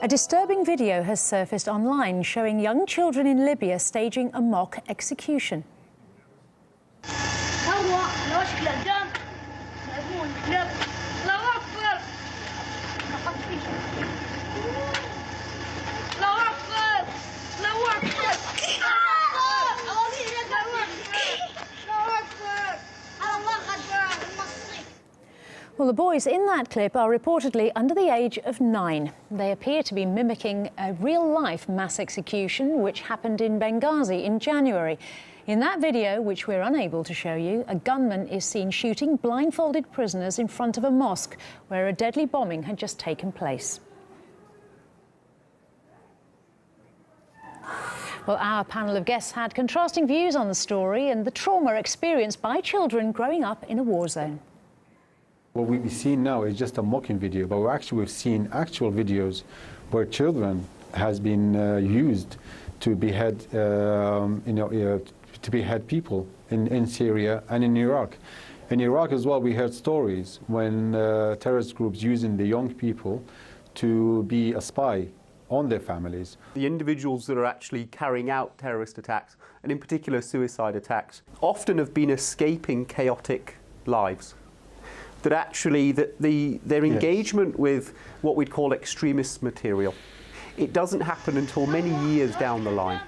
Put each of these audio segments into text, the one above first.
A disturbing video has surfaced online showing young children in Libya staging a mock execution. Well, the boys in that clip are reportedly under the age of 9. They appear to be mimicking a real-life mass execution which happened in Benghazi in January. In that video, which we're unable to show you, a gunman is seen shooting blindfolded prisoners in front of a mosque where a deadly bombing had just taken place. Well, our panel of guests had contrasting views on the story and the trauma experienced by children growing up in a war zone. What we've seen now is just a mocking video, but we've seen actual videos where children has been used to behead, to behead people in Syria and in Iraq. In Iraq as well, we heard stories when terrorist groups using the young people to be a spy on their families. The individuals that are actually carrying out terrorist attacks, and in particular suicide attacks, often have been escaping chaotic lives. That actually their engagement with what we'd call extremist material, it doesn't happen until many years down the line.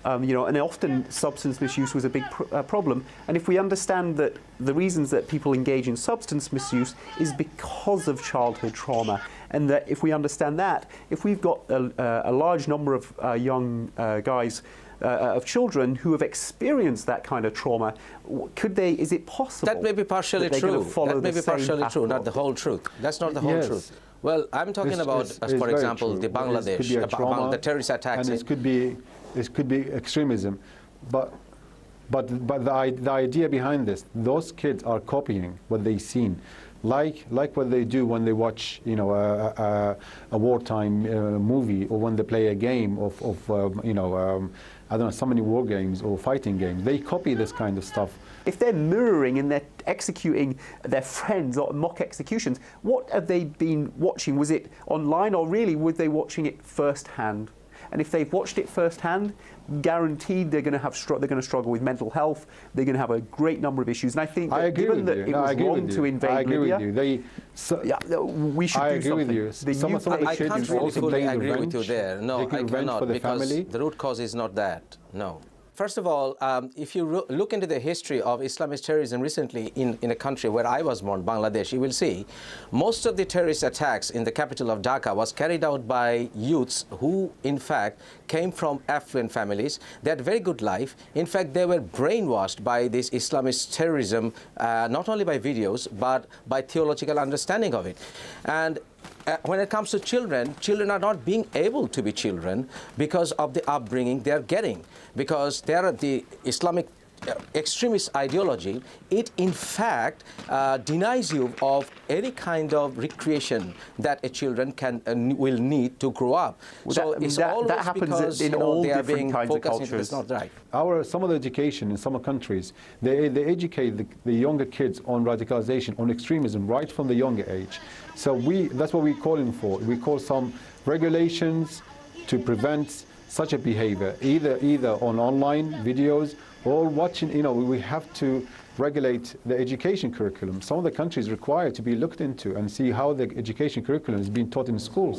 And often substance misuse was a big problem. And if we understand that the reasons that people engage in substance misuse is because of childhood trauma, and that if we understand that, if we've got a large number of young guys of children who have experienced that kind of trauma, is it possible? That may be partially true. That may be partially true, not the whole truth. That's not the whole truth. Well, I'm talking about, for example, the Bangladesh, the terrorist attacks. And this could be extremism, but the idea behind this, those kids are copying what they've seen, like what they do when they watch, a wartime movie, or when they play a game I don't know, so many war games or fighting games. They copy this kind of stuff. If they're mirroring and they're executing their friends or mock executions, what have they been watching? Was it online, or really were they watching it firsthand? And if they've watched it firsthand, guaranteed they're going to struggle with mental health. They're going to have a great number of issues. And I think that given that it was wrong to invade Libya, we should do something. I agree with you. I can't really fully agree with you there. No, I cannot, because the root cause is not that. No. First of all, if you look into the history of Islamist terrorism recently in a country where I was born, Bangladesh, you will see most of the terrorist attacks in the capital of Dhaka was carried out by youths who, in fact, came from affluent families. They had a very good life. In fact, they were brainwashed by this Islamist terrorism, not only by videos, but by theological understanding of it. And when it comes to children, children are not being able to be children because of the upbringing they are getting, because they are the Islamic extremist ideology. It in fact denies you of any kind of recreation that a children will need to grow up. Well, so that happens in all different kinds of cultures. It's not right. Some of the education in some countries, they educate the younger kids on radicalization, on extremism, right from the younger age. So that's what we're calling for. We call some regulations to prevent such a behavior, either on online videos or watching. We have to regulate the education curriculum. Some of the countries require to be looked into and see how the education curriculum is being taught in schools.